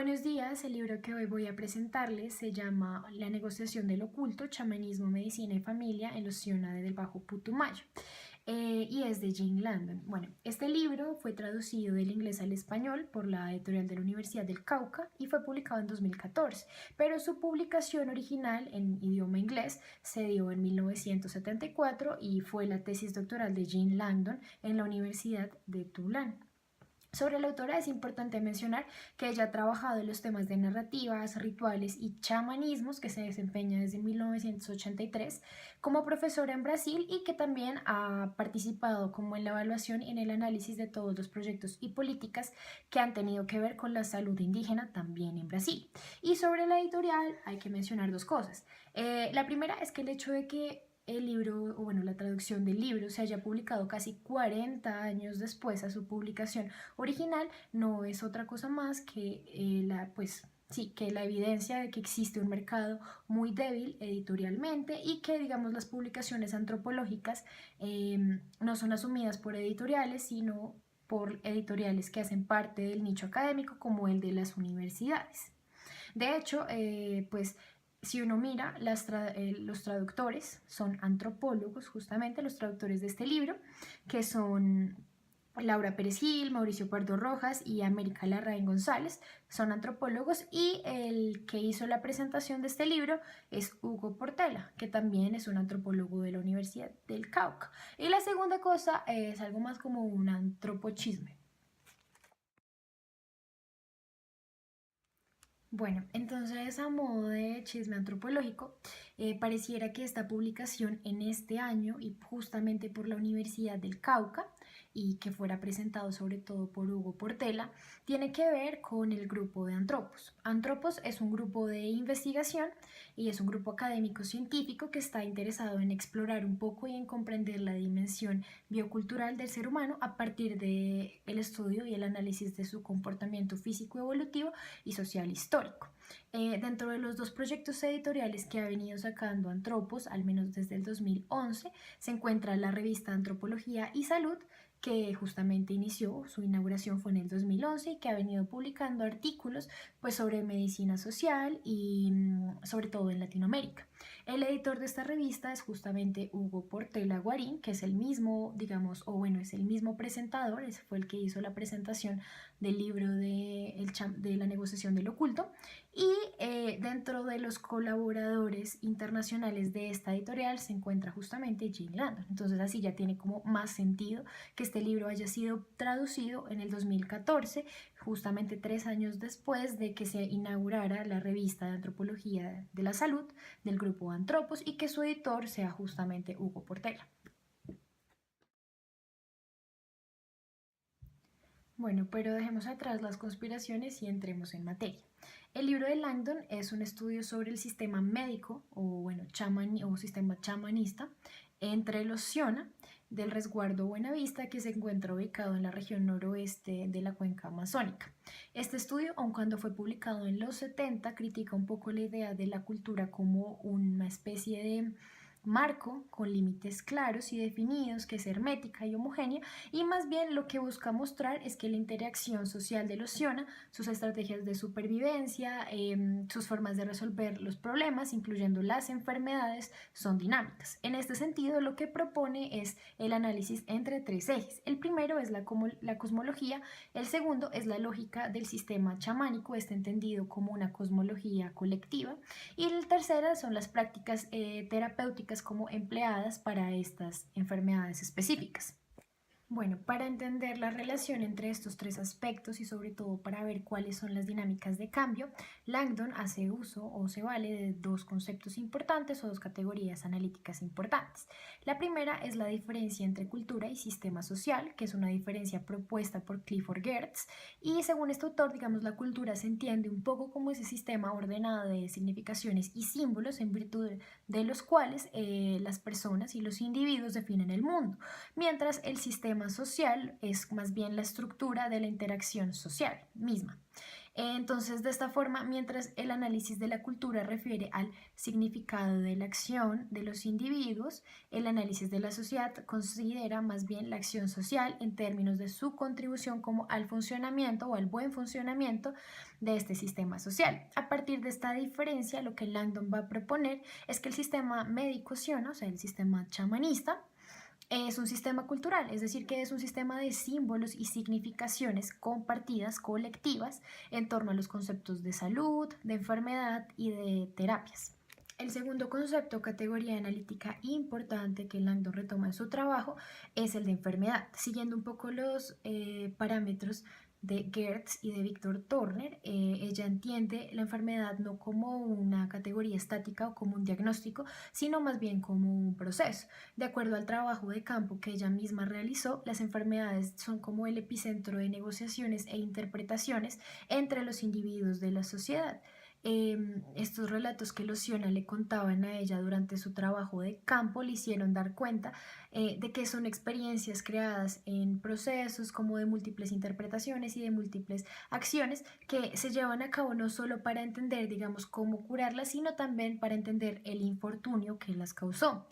Buenos días, el libro que hoy voy a presentarles se llama La negociación del oculto, chamanismo, medicina y familia en los Sionade del Bajo Putumayo y es de Jane Landon. Bueno, este libro fue traducido del inglés al español por la editorial de la Universidad del Cauca y fue publicado en 2014, pero su publicación original en idioma inglés se dio en 1974 y fue la tesis doctoral de Jane Landon en la Universidad de Tulane. Sobre la autora es importante mencionar que ella ha trabajado en los temas de narrativas, rituales y chamanismos, que se desempeña desde 1983 como profesora en Brasil y que también ha participado como en la evaluación y en el análisis de todos los proyectos y políticas que han tenido que ver con la salud indígena también en Brasil. Y sobre la editorial hay que mencionar dos cosas. La primera es que el hecho de que el libro, o bueno, la traducción del libro se haya publicado casi 40 años después a su publicación original, no es otra cosa más que que la evidencia de que existe un mercado muy débil editorialmente y que, digamos, las publicaciones antropológicas no son asumidas por editoriales, sino por editoriales que hacen parte del nicho académico como el de las universidades. De hecho, si uno mira, los traductores son antropólogos, justamente los traductores de este libro, que son Laura Pérez Gil, Mauricio Pardo Rojas y América Larraín González, son antropólogos, y el que hizo la presentación de este libro es Hugo Portela, que también es un antropólogo de la Universidad del Cauca. Y la segunda cosa es algo más como un antropochisme. Bueno, entonces a modo de chisme antropológico, pareciera que esta publicación en este año y justamente por la Universidad del Cauca y que fuera presentado sobre todo por Hugo Portela, tiene que ver con el grupo de Antropos. Antropos es un grupo de investigación y es un grupo académico científico que está interesado en explorar un poco y en comprender la dimensión biocultural del ser humano a partir del estudio y el análisis de su comportamiento físico evolutivo y social histórico. Dentro de los dos proyectos editoriales que ha venido sacando Antropos, al menos desde el 2011, se encuentra la revista Antropología y Salud, que justamente inició, su inauguración fue en el 2011 y que ha venido publicando artículos pues, sobre medicina social y sobre todo en Latinoamérica. El editor de esta revista es justamente Hugo Portela Guarín, que es el mismo, digamos, o bueno, es el mismo presentador, ese fue el que hizo la presentación del libro de la negociación del oculto, y dentro de los colaboradores internacionales de esta editorial se encuentra justamente Jane Landon. Entonces así ya tiene como más sentido que este libro haya sido traducido en el 2014, justamente 3 años después de que se inaugurara la revista de Antropología de la Salud del grupo Antropos y que su editor sea justamente Hugo Portela. Bueno, pero dejemos atrás las conspiraciones y entremos en materia. El libro de Langdon es un estudio sobre el sistema médico o bueno, o sistema chamanista entre los Siona del resguardo Buenavista, que se encuentra ubicado en la región noroeste de la cuenca amazónica. Este estudio, aun cuando fue publicado en los 70, critica un poco la idea de la cultura como una especie de marco con límites claros y definidos, que es hermética y homogénea, y más bien lo que busca mostrar es que la interacción social de los Siona, sus estrategias de supervivencia, sus formas de resolver los problemas, incluyendo las enfermedades, son dinámicas. En este sentido, lo que propone es el análisis entre 3 ejes. El primero es la cosmología, el segundo es la lógica del sistema chamánico, este entendido como una cosmología colectiva, y el tercero son las prácticas terapéuticas como empleadas para estas enfermedades específicas. Bueno, para entender la relación entre estos tres aspectos y sobre todo para ver cuáles son las dinámicas de cambio, Langdon hace uso o se vale de dos conceptos importantes o dos categorías analíticas importantes. La primera es la diferencia entre cultura y sistema social, que es una diferencia propuesta por Clifford Geertz, y según este autor, digamos, la cultura se entiende un poco como ese sistema ordenado de significaciones y símbolos en virtud de los cuales las personas y los individuos definen el mundo, mientras el sistema social es más bien la estructura de la interacción social misma. Entonces, de esta forma, mientras el análisis de la cultura refiere al significado de la acción de los individuos, el análisis de la sociedad considera más bien la acción social en términos de su contribución como al funcionamiento o al buen funcionamiento de este sistema social. A partir de esta diferencia, lo que Langdon va a proponer es que el sistema médico-siona, o sea, el sistema chamanista, es un sistema cultural, es decir, que es un sistema de símbolos y significaciones compartidas, colectivas, en torno a los conceptos de salud, de enfermedad y de terapias. El segundo concepto o categoría analítica importante que Langdon retoma en su trabajo es el de enfermedad, siguiendo un poco los parámetros de Gertz y de Victor Turner. Ella entiende la enfermedad no como una categoría estática o como un diagnóstico, sino más bien como un proceso. De acuerdo al trabajo de campo que ella misma realizó, las enfermedades son como el epicentro de negociaciones e interpretaciones entre los individuos de la sociedad. Estos relatos que Luciana le contaban a ella durante su trabajo de campo le hicieron dar cuenta de que son experiencias creadas en procesos como de múltiples interpretaciones y de múltiples acciones que se llevan a cabo no solo para entender, digamos, cómo curarlas, sino también para entender el infortunio que las causó.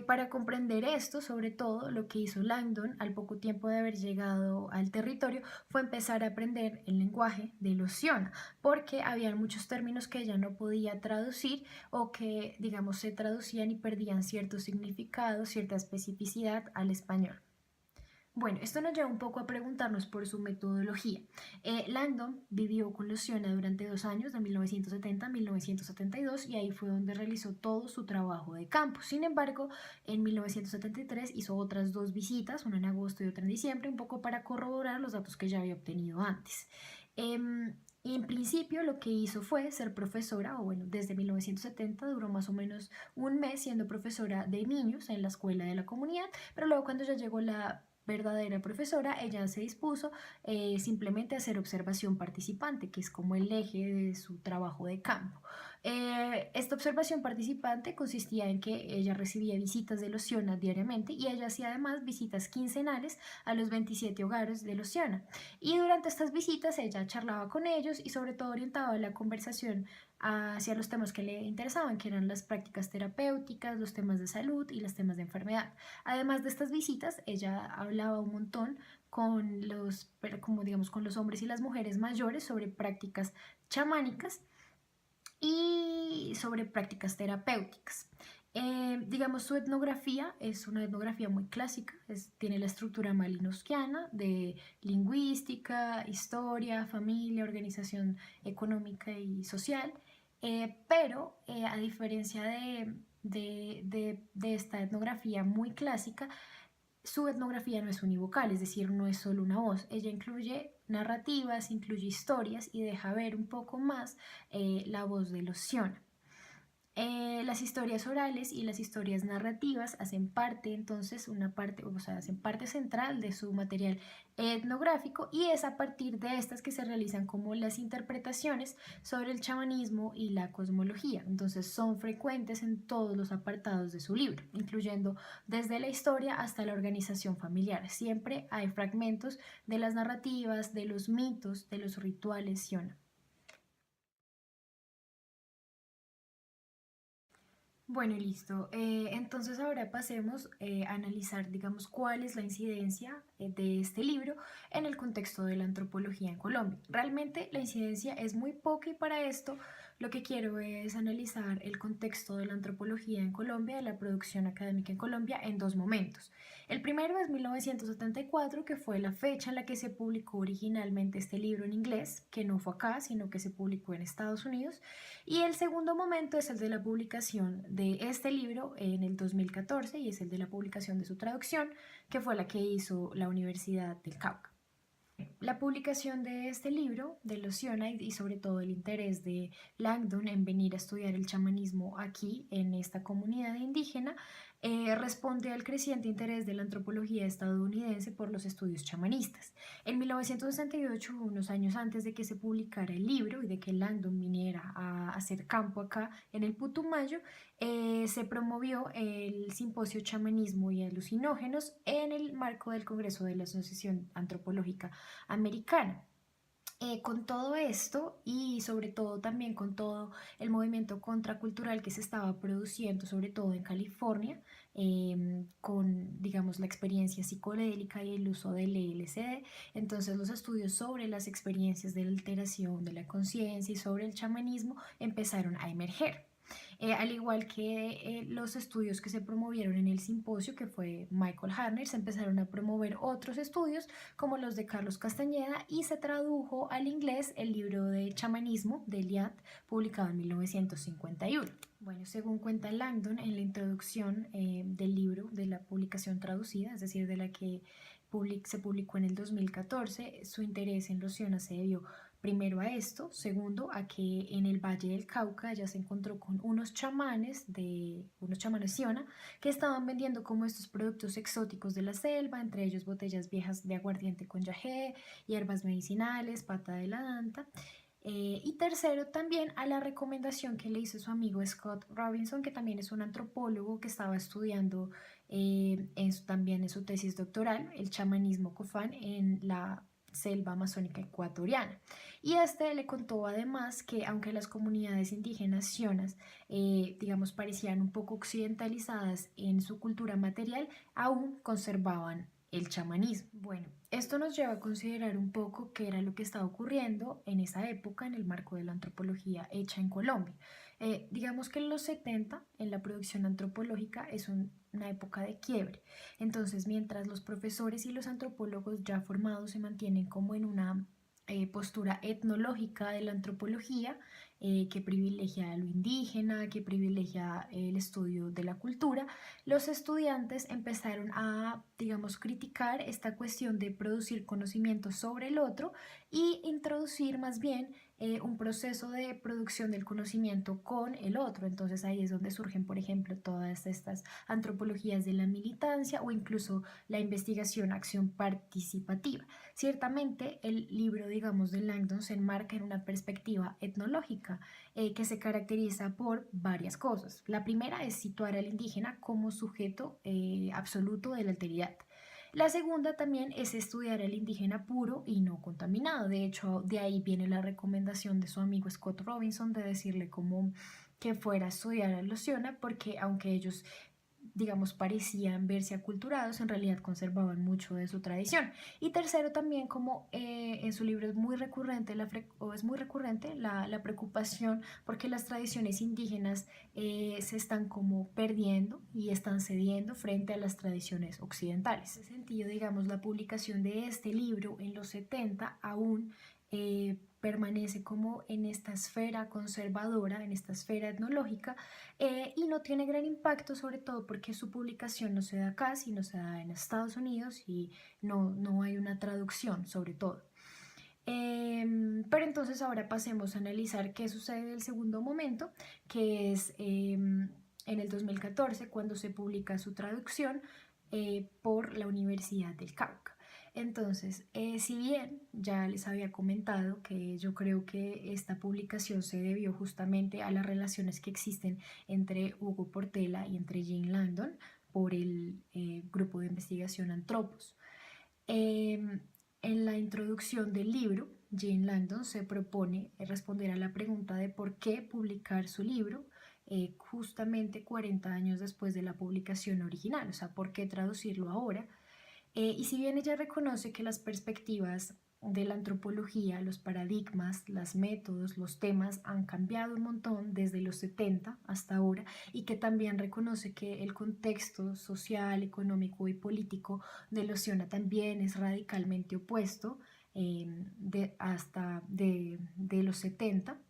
Para comprender esto, sobre todo, lo que hizo Langdon al poco tiempo de haber llegado al territorio fue empezar a aprender el lenguaje de Luciana, porque había muchos términos que ella no podía traducir o que, digamos, se traducían y perdían cierto significado, cierta especificidad al español. Bueno, esto nos lleva un poco a preguntarnos por su metodología. Langdon vivió con Luciana durante 2 años, de 1970 a 1972, y ahí fue donde realizó todo su trabajo de campo. Sin embargo, en 1973 hizo otras 2 visitas, una en agosto y otra en diciembre, un poco para corroborar los datos que ya había obtenido antes. Y en principio lo que hizo fue ser profesora, o bueno, desde 1970 duró más o menos un mes siendo profesora de niños en la escuela de la comunidad, pero luego cuando ya llegó la verdadera profesora, ella se dispuso simplemente a hacer observación participante, que es como el eje de su trabajo de campo. Esta observación participante consistía en que ella recibía visitas de Luciana diariamente y ella hacía además visitas quincenales a los 27 hogares de Luciana. Y durante estas visitas ella charlaba con ellos y sobre todo orientaba la conversación hacia los temas que le interesaban, que eran las prácticas terapéuticas, los temas de salud y los temas de enfermedad. Además de estas visitas, ella hablaba un montón con los, como digamos, con los hombres y las mujeres mayores sobre prácticas chamánicas y sobre prácticas terapéuticas. Digamos, su etnografía es una etnografía muy clásica, tiene la estructura malinowskiana de lingüística, historia, familia, organización económica y social, pero a diferencia de esta etnografía muy clásica, su etnografía no es univocal, es decir, no es solo una voz. Ella incluye narrativas, incluye historias y deja ver un poco más la voz de Luciana. Las historias orales y las historias narrativas hacen parte, entonces, hacen parte central de su material etnográfico y es a partir de estas que se realizan como las interpretaciones sobre el chamanismo y la cosmología. Entonces, son frecuentes en todos los apartados de su libro, incluyendo desde la historia hasta la organización familiar. Siempre hay fragmentos de las narrativas, de los mitos, de los rituales siona. Bueno, listo. Entonces ahora pasemos a analizar, digamos, cuál es la incidencia de este libro en el contexto de la antropología en Colombia. Realmente la incidencia es muy poca y para esto lo que quiero es analizar el contexto de la antropología en Colombia, de la producción académica en Colombia, en 2 momentos. El primero es 1974, que fue la fecha en la que se publicó originalmente este libro en inglés, que no fue acá, sino que se publicó en Estados Unidos. Y el segundo momento es el de la publicación de este libro en el 2014 y es el de la publicación de su traducción, que fue la que hizo la Universidad del Cauca. La publicación de este libro de Luciana y sobre todo el interés de Langdon en venir a estudiar el chamanismo aquí en esta comunidad indígena responde al creciente interés de la antropología estadounidense por los estudios chamanistas. En 1968, unos años antes de que se publicara el libro y de que Langdon viniera a hacer campo acá en el Putumayo, se promovió el simposio Chamanismo y Alucinógenos en el marco del Congreso de la Asociación Antropológica Americana. Con todo esto y sobre todo también con todo el movimiento contracultural que se estaba produciendo, sobre todo en California, con, digamos, la experiencia psicodélica y el uso del LSD, entonces los estudios sobre las experiencias de la alteración de la conciencia y sobre el chamanismo empezaron a emerger. Al igual que los estudios que se promovieron en el simposio, que fue Michael Harner, se empezaron a promover otros estudios como los de Carlos Castañeda y se tradujo al inglés el libro de chamanismo de Eliade, publicado en 1951. Bueno, según cuenta Langdon en la introducción del libro, de la publicación traducida, es decir, de la que se publicó en el 2014, su interés en Locionas se debió primero a esto, segundo a que en el Valle del Cauca ella se encontró con unos chamanes Siona que estaban vendiendo como estos productos exóticos de la selva, entre ellos botellas viejas de aguardiente con yagé, hierbas medicinales, pata de la danta. Y tercero, también a la recomendación que le hizo su amigo Scott Robinson, que también es un antropólogo que estaba estudiando también en su tesis doctoral el chamanismo cofán en la selva amazónica ecuatoriana. Y este le contó además que aunque las comunidades indígenas sionas, digamos, parecían un poco occidentalizadas en su cultura material, aún conservaban el chamanismo. Bueno, esto nos lleva a considerar un poco qué era lo que estaba ocurriendo en esa época en el marco de la antropología hecha en Colombia. Digamos que en los 70, en la producción antropológica, es una época de quiebre. Entonces, mientras los profesores y los antropólogos ya formados se mantienen como en una postura etnológica de la antropología, que privilegia lo indígena, que privilegia el estudio de la cultura, los estudiantes empezaron a, digamos, criticar esta cuestión de producir conocimiento sobre el otro y introducir más bien un proceso de producción del conocimiento con el otro. Entonces ahí es donde surgen, por ejemplo, todas estas antropologías de la militancia o incluso la investigación, acción participativa. Ciertamente el libro, digamos, de Langdon se enmarca en una perspectiva etnológica que se caracteriza por varias cosas. La primera es situar al indígena como sujeto absoluto de la alteridad. La segunda también es estudiar al indígena puro y no contaminado. De hecho, de ahí viene la recomendación de su amigo Scott Robinson de decirle como que fuera a estudiar a Locionas, porque aunque ellos, digamos, parecían verse aculturados, en realidad conservaban mucho de su tradición. Y tercero, también como en su libro es muy recurrente, la preocupación porque las tradiciones indígenas se están como perdiendo y están cediendo frente a las tradiciones occidentales. En ese sentido, digamos, la publicación de este libro en los 70 aún permanece como en esta esfera conservadora, en esta esfera etnológica, y no tiene gran impacto, sobre todo porque su publicación no se da acá, sino se da en Estados Unidos y no hay una traducción sobre todo. Pero entonces ahora pasemos a analizar qué sucede en el segundo momento, que es en el 2014 cuando se publica su traducción por la Universidad del Cauca. Entonces, si bien ya les había comentado que yo creo que esta publicación se debió justamente a las relaciones que existen entre Hugo Portela y entre Jean Langdon por el grupo de investigación Antropos. En la introducción del libro, Jean Langdon se propone responder a la pregunta de por qué publicar su libro justamente 40 años después de la publicación original, o sea, por qué traducirlo ahora. Y si bien ella reconoce que las perspectivas de la antropología, los paradigmas, los métodos, los temas han cambiado un montón desde los 70 hasta ahora y que también reconoce que el contexto social, económico y político de Locionas también es radicalmente opuesto de los 70,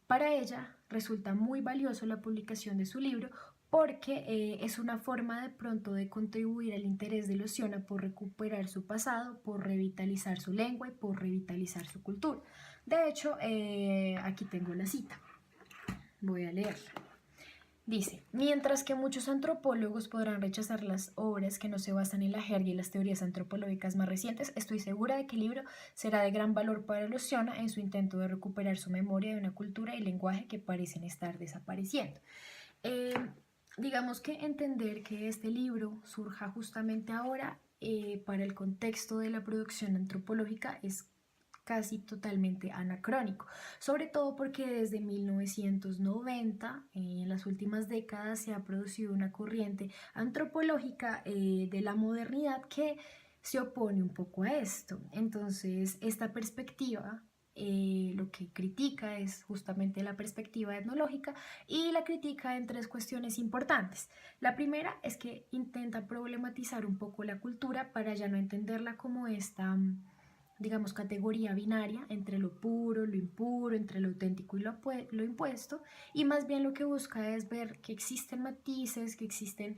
para ella resulta muy valioso la publicación de su libro porque es una forma de pronto de contribuir al interés de Locionas por recuperar su pasado, por revitalizar su lengua y por revitalizar su cultura. De hecho, aquí tengo la cita. Voy a leerla. Dice, mientras que muchos antropólogos podrán rechazar las obras que no se basan en la jerga y las teorías antropológicas más recientes, estoy segura de que el libro será de gran valor para Locionas en su intento de recuperar su memoria de una cultura y lenguaje que parecen estar desapareciendo. Digamos que entender que este libro surja justamente ahora para el contexto de la producción antropológica es casi totalmente anacrónico, sobre todo porque desde 1990, en las últimas décadas, se ha producido una corriente antropológica de la modernidad que se opone un poco a esto. Entonces, esta perspectiva lo que critica es justamente la perspectiva etnológica y la critica en tres cuestiones importantes. La primera es que intenta problematizar un poco la cultura para ya no entenderla como esta, digamos, categoría binaria entre lo puro, lo impuro, entre lo auténtico y lo impuesto, y más bien lo que busca es ver que existen matices, que existen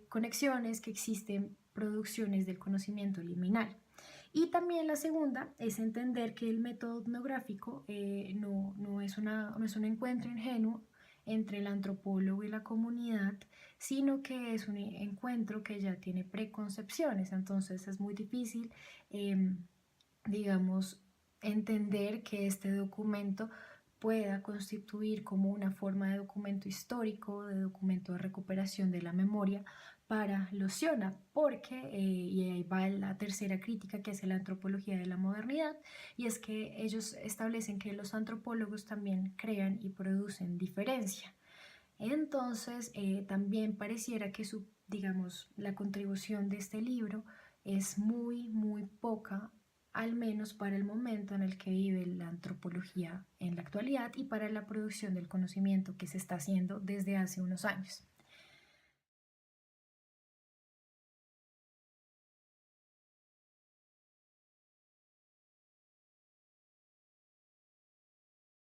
conexiones, que existen producciones del conocimiento liminal. Y también la segunda es entender que el método etnográfico no es un encuentro ingenuo entre el antropólogo y la comunidad, sino que es un encuentro que ya tiene preconcepciones. Entonces es muy difícil, digamos, entender que este documento pueda constituir como una forma de documento histórico, de documento de recuperación de la memoria para los Siona, porque, y ahí va la tercera crítica que hace la antropología de la modernidad, y es que ellos establecen que los antropólogos también crean y producen diferencia. Entonces, también pareciera que digamos, la contribución de este libro es muy, muy poca, al menos para el momento en el que vive la antropología en la actualidad y para la producción del conocimiento que se está haciendo desde hace unos años.